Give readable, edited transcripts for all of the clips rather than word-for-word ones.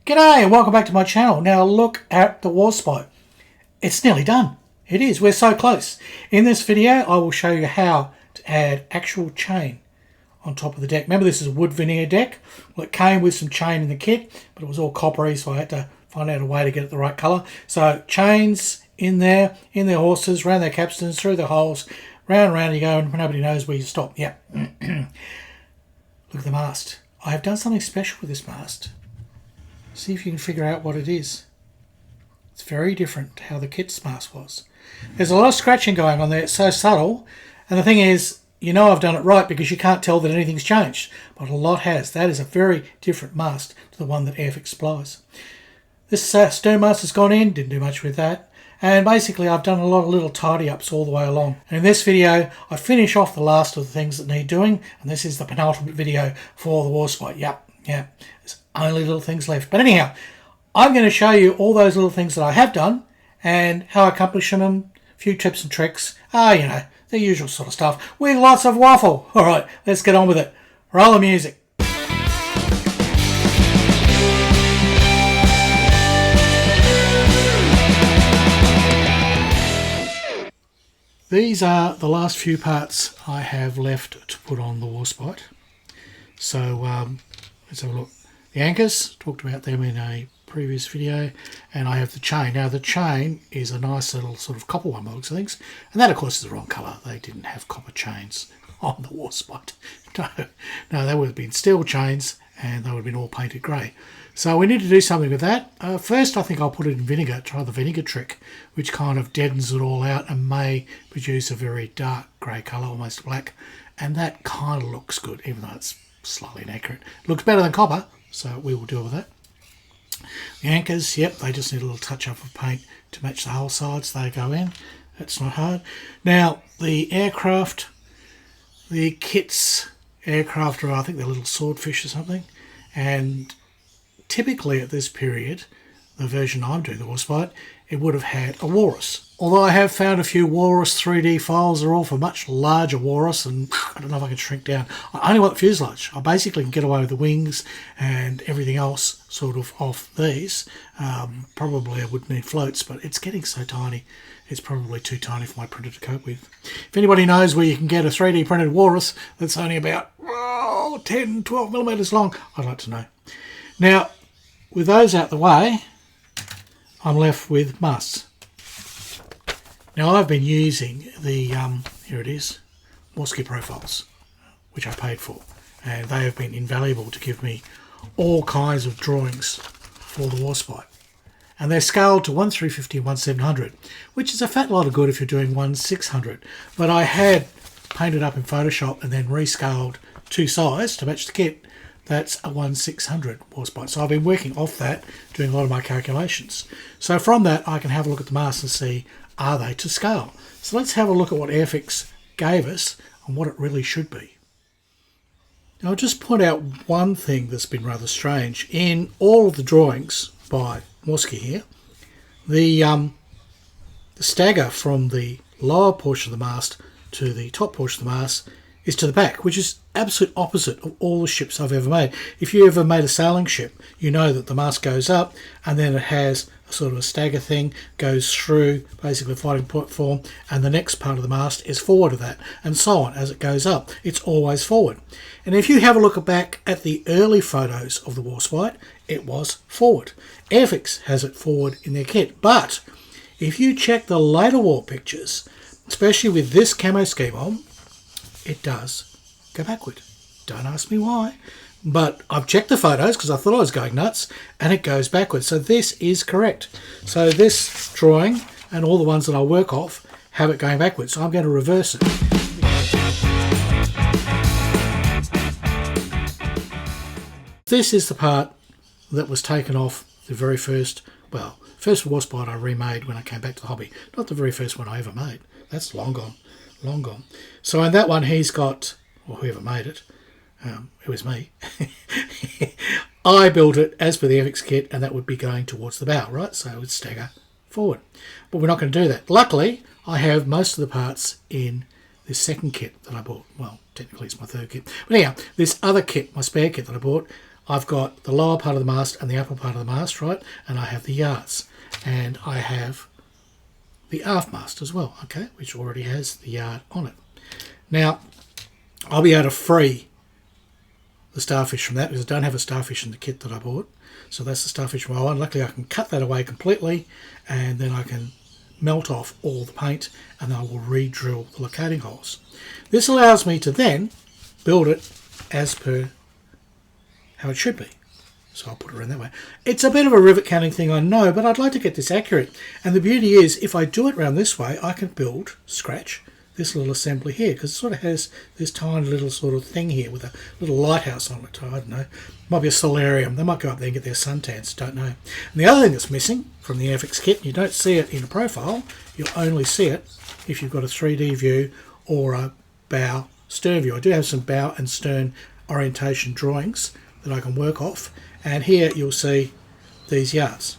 G'day and welcome back to my channel. Now look at the Warspite. It's nearly done. It is. We're so close. In this video I will show you how to add actual chain on top of the deck. Remember, this is a wood veneer deck. Well, it came with some chain in the kit, but it was all coppery, so I had to find out a way to get it the right colour. So chains in there, in their horses, around their capstans, through the holes, round and round you go, and nobody knows where you stop. Yep. Look at the mast. I have done something special with this mast. See if you can figure out what it is. It's very different to how the kit's mast was. There's a lot of scratching going on there. It's so subtle. And the thing is, you know I've done it right because you can't tell that anything's changed. But a lot has. That is a very different mast to the one that Airfix supplies. This stern mast has gone in. Didn't do much with that. And basically I've done a lot of little tidy ups all the way along. And in this video I finish off the last of the things that need doing. And this is the penultimate video for the Warspite. Yep. There's only little things left. But anyhow, I'm going to show you all those little things that I have done and how I accomplish them, a few tips and tricks. You know, the usual sort of stuff with lots of waffle. All right, let's get on with it. Roll the music. These are the last few parts I have left to put on the Warspite. So let's have a look. The anchors, talked about them in a previous video, and I have the chain. Now the chain is a nice little sort of copper one by looks of things, and that of course is the wrong colour. They didn't have copper chains on the Warspite. No, they would have been steel chains and they would have been all painted grey. So we need to do something with that. First I think I'll put it in vinegar, try the vinegar trick, which kind of deadens it all out and may produce a very dark grey colour, almost black, and that kind of looks good, even though it's slightly inaccurate. It looks better than copper, so we will deal with that. The anchors, yep, they just need a little touch up of paint to match the hull sides. They go in. That's not hard. Now the aircraft, the kit's aircraft are, I think they're little swordfish or something, and typically at this period, the version I'm doing, the Warspite, it would have had a walrus. Although I have found a few walrus 3D files, they're all for much larger walrus, and I don't know if I can shrink down. I only want the fuselage. I basically can get away with the wings and everything else sort of off these. Probably I would need floats, but it's getting so tiny. It's probably too tiny for my printer to cope with. If anybody knows where you can get a 3D printed walrus that's only about 10, 12 millimeters long, I'd like to know. Now, with those out the way, I'm left with masts. Now I've been using the, here it is, Morski profiles, which I paid for, and they have been invaluable to give me all kinds of drawings for the Warspite. And they're scaled to 1/350 and 1/700, which is a fat lot of good if you're doing 1/600. But I had painted up in Photoshop and then rescaled to size to match the kit. That's a 1/600 Warspite. So I've been working off that, doing a lot of my calculations. So from that I can have a look at the masts and see, are they to scale? So let's have a look at what Airfix gave us and what it really should be. Now I'll just point out one thing that's been rather strange. In all of the drawings by Morski here, the stagger from the lower portion of the mast to the top portion of the mast is to the back, which is absolute opposite of all the ships I've ever made. If you ever made a sailing ship, you know that the mast goes up and then it has a sort of a stagger thing, goes through basically a fighting platform, and the next part of the mast is forward of that, and so on. As it goes up, it's always forward. And if you have a look back at the early photos of the Warspite, it was forward. Airfix has it forward in their kit, but if you check the later war pictures, especially with this camo scheme on, it does go backward. Don't ask me why, but I've checked the photos because I thought I was going nuts, and it goes backwards. So this is correct. So this drawing and all the ones that I work off have it going backwards. So I'm going to reverse it. This is the part that was taken off the very first Warspite I remade when I came back to the hobby. Not the very first one I ever made. That's long gone. Long gone. So in that one he's got, or whoever made it, it was me. I built it as per the Airfix kit, and that would be going towards the bow, right? So it would stagger forward. But we're not going to do that. Luckily, I have most of the parts in this second kit that I bought. Well, technically it's my third kit. But anyhow, this other kit, my spare kit that I bought, I've got the lower part of the mast and the upper part of the mast, right? And I have the yards. And I have the aft mast as well, okay, which already has the yard on it. Now, I'll be able to free the starfish from that because I don't have a starfish in the kit that I bought. So that's the starfish from my one. Luckily, I can cut that away completely, and then I can melt off all the paint, and I will re-drill the locating holes. This allows me to then build it as per how it should be. So I'll put it around that way. It's a bit of a rivet counting thing, I know, but I'd like to get this accurate. And the beauty is, if I do it around this way, I can build, scratch, this little assembly here, because it sort of has this tiny little sort of thing here with a little lighthouse on it. I don't know. Might be a solarium. They might go up there and get their suntans. Don't know. And the other thing that's missing from the Airfix kit, you don't see it in a profile. You'll only see it if you've got a 3D view or a bow stern view. I do have some bow and stern orientation drawings that I can work off. And here you'll see these yards.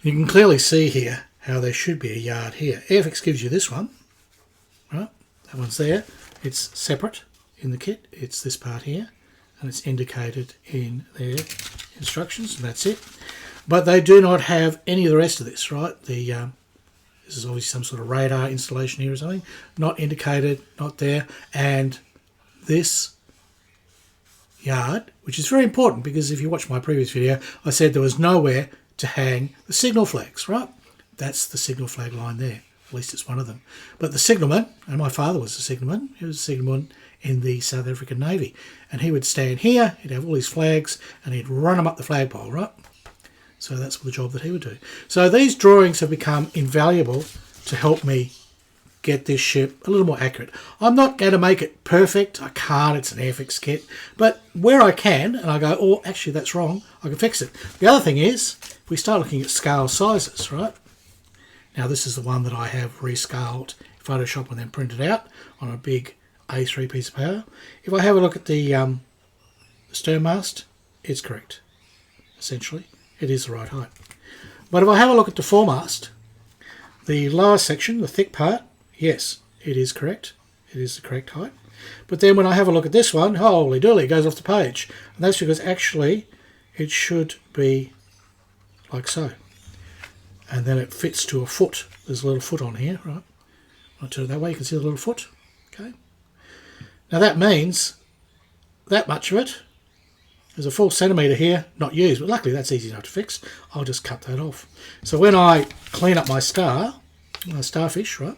You can clearly see here how there should be a yard here. Airfix gives you this one. Right, that one's there. It's separate in the kit. It's this part here, and it's indicated in their instructions, and that's it. But they do not have any of the rest of this, right? This is obviously some sort of radar installation here or something. Not indicated, not there. And this yard, which is very important because if you watch my previous video, I said there was nowhere to hang the signal flags, right? That's the signal flag line there. At least it's one of them. But the signalman, and my father was a signalman, he was a signalman in the South African Navy, and he would stand here, he'd have all these flags, and he'd run them up the flagpole, right? So that's the job that he would do. So these drawings have become invaluable to help me get this ship a little more accurate. I'm not going to make it perfect. I can't. It's an Airfix kit. But where I can, and I go, oh, actually, that's wrong, I can fix it. The other thing is, we start looking at scale sizes, right? Now, this is the one that I have rescaled Photoshop and then printed out on a big A3 piece of paper. If I have a look at the stern mast, it's correct. Essentially, it is the right height. But if I have a look at the foremast, the lower section, the thick part, yes, it is correct. It is the correct height. But then when I have a look at this one, holy dooly, it goes off the page. And that's because actually it should be like so. And then it fits to a foot. There's a little foot on here, right? I'll turn it that way, you can see the little foot. Okay. Now that means that much of it, there's a full centimetre here, not used, but luckily that's easy enough to fix. I'll just cut that off. So when I clean up my starfish, right,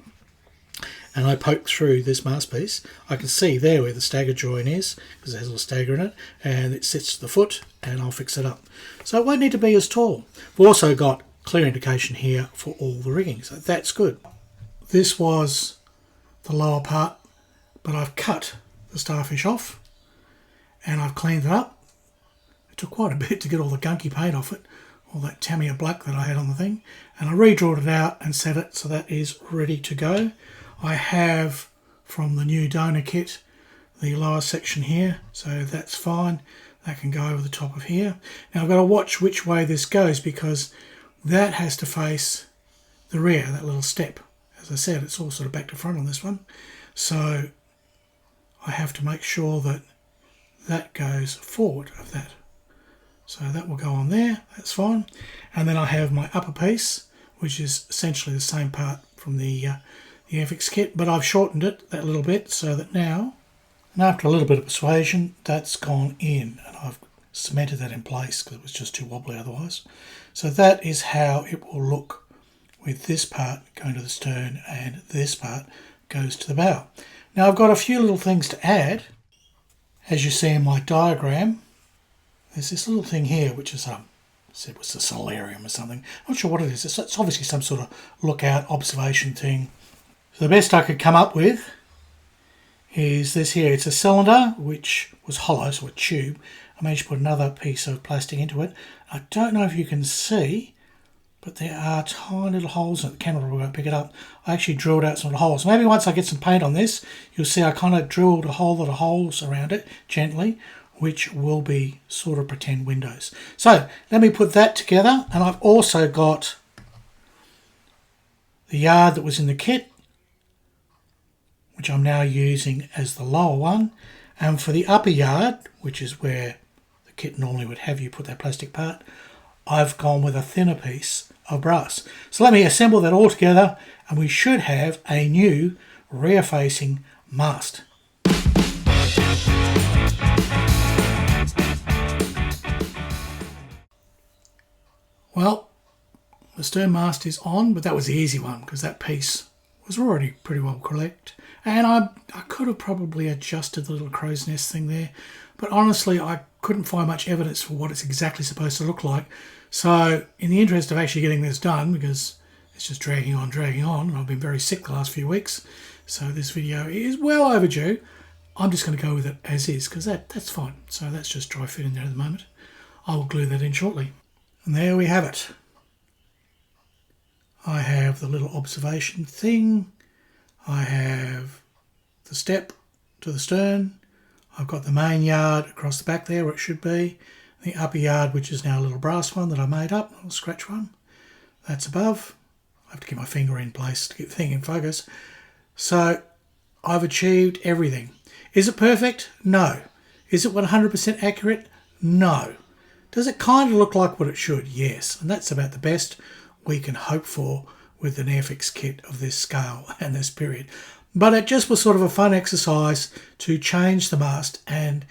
and I poke through this mast piece, I can see there where the stagger join is, because it has a little stagger in it, and it sits to the foot, and I'll fix it up. So it won't need to be as tall. We've also got clear indication here for all the rigging, so that's good. This was the lower part, but I've cut the starfish off and I've cleaned it up. It took quite a bit to get all the gunky paint off it, all that Tamiya black that I had on the thing, and I re-drawed it out and set it so that is ready to go. I have from the new donor kit the lower section here, so that's fine. That can go over the top of here. Now I've got to watch which way this goes because that has to face the rear, that little step. As I said, it's all sort of back to front on this one. So I have to make sure that that goes forward of that. So that will go on there, that's fine. And then I have my upper piece, which is essentially the same part from the Airfix kit, but I've shortened it that little bit so that now, and after a little bit of persuasion, that's gone in. And I've cemented that in place because it was just too wobbly otherwise. So that is how it will look with this part going to the stern and this part goes to the bow. Now I've got a few little things to add. As you see in my diagram, there's this little thing here which is said was a solarium or something. I'm not sure what it is. It's obviously some sort of lookout observation thing. So the best I could come up with is this here. It's a cylinder which was hollow, so a tube. I managed to put another piece of plastic into it. I don't know if you can see, but there are tiny little holes in it. The camera won't pick it up. I actually drilled out some little holes. Maybe once I get some paint on this, you'll see I kind of drilled a whole lot of holes around it gently, which will be sort of pretend windows. So let me put that together, and I've also got the yard that was in the kit, which I'm now using as the lower one, and for the upper yard, which is where kit normally would have you put that plastic part. I've gone with a thinner piece of brass. So let me assemble that all together and we should have a new rear facing mast. Well, the stern mast is on, but that was the easy one because that piece was already pretty well correct. And I could have probably adjusted the little crow's nest thing there, but honestly I couldn't find much evidence for what it's exactly supposed to look like. So in the interest of actually getting this done, because it's just dragging on, and I've been very sick the last few weeks, so this video is well overdue, I'm just going to go with it as is because that's fine. So that's just dry fit in there at the moment. I will glue that in shortly. And there we have it. I have the little observation thing. I have the step to the stern. I've got the main yard across the back there where it should be. The upper yard, which is now a little brass one that I made up, a little scratch one. That's above. I have to get my finger in place to get the thing in focus. So I've achieved everything. Is it perfect? No. Is it 100% accurate? No. Does it kind of look like what it should? Yes. And that's about the best we can hope for with an Airfix kit of this scale and this period. But it just was sort of a fun exercise to change the mast and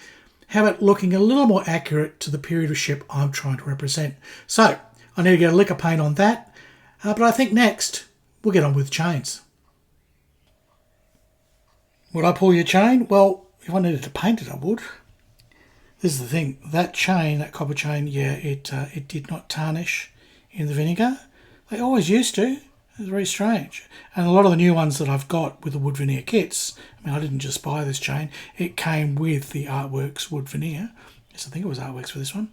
have it looking a little more accurate to the period of ship I'm trying to represent. So I need to get a lick of paint on that. But I think next we'll get on with chains. Would I pull your chain? Well, if I needed to paint it, I would. This is the thing, that chain, that copper chain, yeah, it did not tarnish in the vinegar. They always used to. It's very strange. And a lot of the new ones that I've got with the wood veneer kits, I mean, I didn't just buy this chain. It came with the Artworks wood veneer. Yes, I think it was Artworks for this one.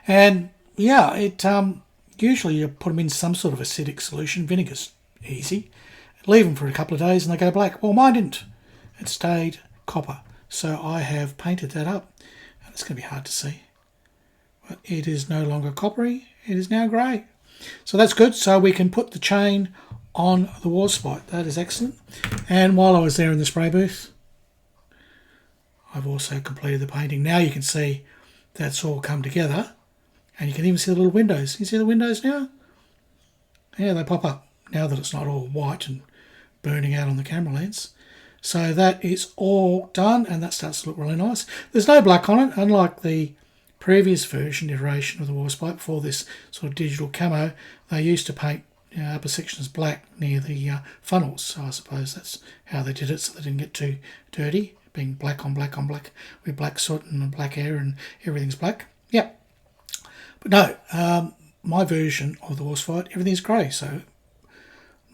And yeah, it usually you put them in some sort of acidic solution. Vinegar's easy. Leave them for a couple of days and they go black. Well, mine didn't. It stayed copper. So I have painted that up. And it's going to be hard to see. But it is no longer coppery. It is now grey. So that's good. So we can put the chain on the Warspite. That is excellent. And while I was there in the spray booth, I've also completed the painting. Now you can see that's all come together. And you can even see the little windows. You see the windows now? Yeah, they pop up now that it's not all white and burning out on the camera lens. So that is all done and that starts to look really nice. There's no black on it, unlike the previous version, iteration of the Warspite before this sort of digital camo. They used to paint upper sections black near the funnels. So I suppose that's how they did it so they didn't get too dirty, being black on black on black with black soot and black air and everything's black. Yep. But no, my version of the Warspite, everything's grey, so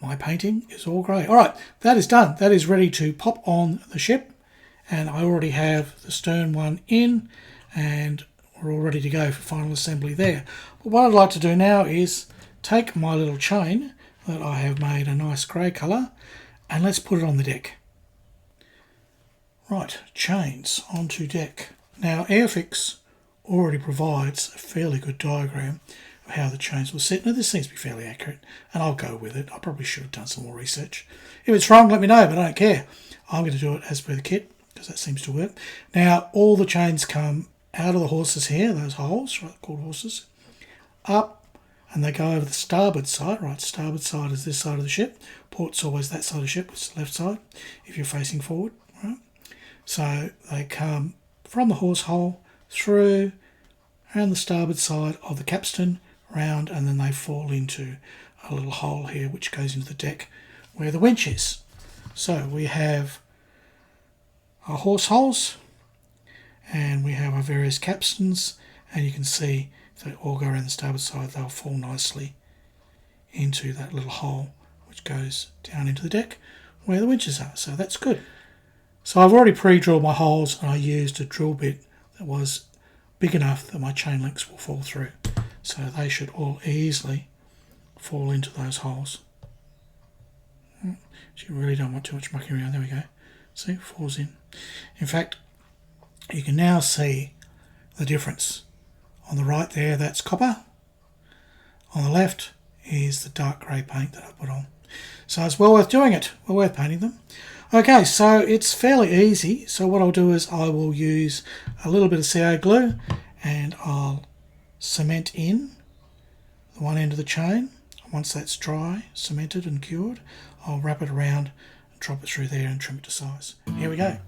my painting is all grey. All right, that is done. That is ready to pop on the ship, and I already have the stern one in, and we're all ready to go for final assembly there. But what I'd like to do now is take my little chain that I have made a nice grey colour, and let's put it on the deck. Right, chains onto deck. Now, Airfix already provides a fairly good diagram of how the chains will sit. Now this seems to be fairly accurate and I'll go with it. I probably should have done some more research. If it's wrong, let me know, but I don't care. I'm going to do it as per the kit because that seems to work. Now all the chains come out of the horses here, those holes, right, called horses, up, and they go over the starboard side. Right, starboard side is this side of the ship. Port's always that side of the ship, it's the left side if you're facing forward. Right? So they come from the horse hole through around the starboard side of the capstan, round, and then they fall into a little hole here which goes into the deck where the winch is. So we have our horse holes and we have our various capstans, and you can see if they all go around the starboard side they'll fall nicely into that little hole which goes down into the deck where the winches are. So that's good. So I've already pre-drilled my holes and I used a drill bit that was big enough that my chain links will fall through. So they should all easily fall into those holes. So you really don't want too much mucking around. There we go. See, it falls in. In fact, you can now see the difference. On the right there, that's copper. On the left is the dark grey paint that I put on. So it's well worth doing it. Well worth painting them. Okay, so it's fairly easy. So what I'll do is I will use a little bit of CO glue and I'll cement in the one end of the chain. Once that's dry, cemented and cured, I'll wrap it around and drop it through there and trim it to size. Here we go.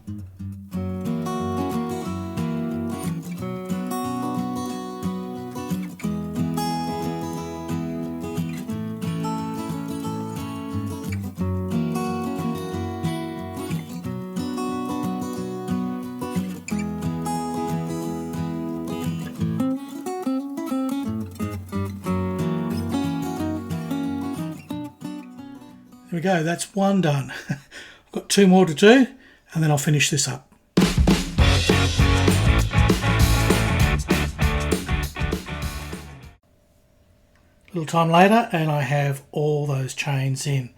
There we go, that's one done. I've got 2 more to do and then I'll finish this up. A little time later and I have all those chains in.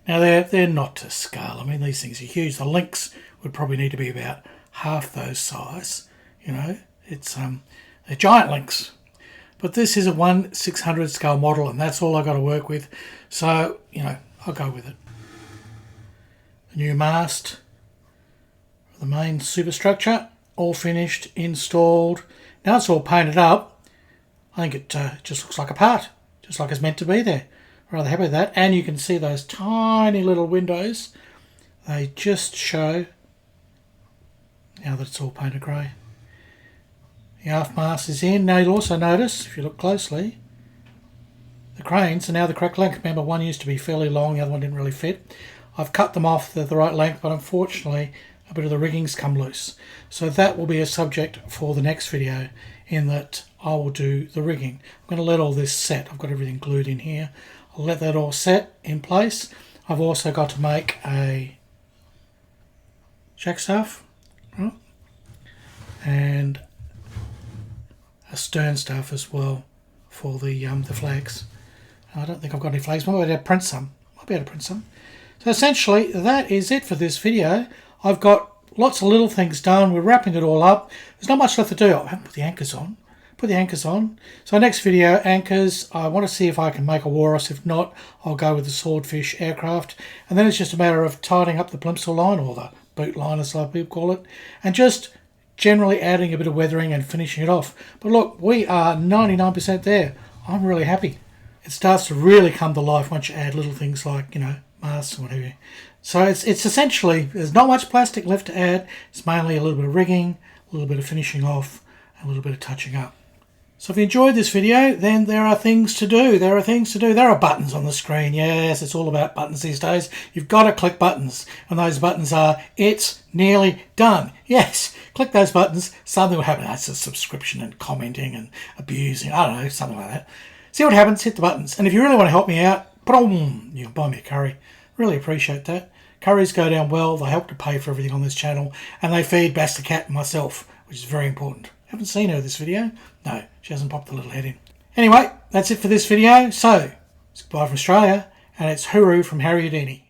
Now they're not to scale. I mean, these things are huge. The links would probably need to be about half those size. You know, it's they're giant links. But this is a 1/600 scale model and that's all I got to work with. So, you know, I'll go with it. The new mast, the main superstructure, all finished, installed. Now it's all painted up. I think it just looks like a part, just like it's meant to be there. Rather happy with that. And you can see those tiny little windows. They just show, now that it's all painted grey. The aft mast is in. Now you'll also notice, if you look closely, the cranes are now the correct length. Remember, one used to be fairly long, the other one didn't really fit. I've cut them off the right length, but unfortunately a bit of the rigging's come loose. So that will be a subject for the next video, in that I will do the rigging. I'm going to let all this set. I've got everything glued in here. I'll let that all set in place. I've also got to make a jackstaff, right, and a stern staff as well for the flags. I don't think I've got any flags. Might be able to print some. So essentially, that is it for this video. I've got lots of little things done. We're wrapping it all up. There's not much left to do. I haven't put the anchors on. So next video, anchors. I want to see if I can make a walrus. If not, I'll go with the swordfish aircraft. And then it's just a matter of tidying up the plimsoll line, or the boot line as a lot of people call it, and just generally adding a bit of weathering and finishing it off. But look, we are 99% there. I'm really happy. It starts to really come to life once you add little things like, you know, masts and whatever. So it's essentially, there's not much plastic left to add. It's mainly a little bit of rigging, a little bit of finishing off, and a little bit of touching up. So if you enjoyed this video, then there are things to do. There are buttons on the screen. Yes, it's all about buttons these days. You've got to click buttons. And those buttons are, it's nearly done. Yes, click those buttons. Something will happen. That's a subscription and commenting and abusing. I don't know, something like that. See what happens, hit the buttons. And if you really want to help me out, boom, you can buy me a curry. Really appreciate that. Curries go down well. They help to pay for everything on this channel. And they feed Basta Cat and myself, which is very important. Haven't seen her this video. No, she hasn't popped the little head in. Anyway, that's it for this video. So, it's goodbye from Australia, and it's hooroo from Harry Houdini.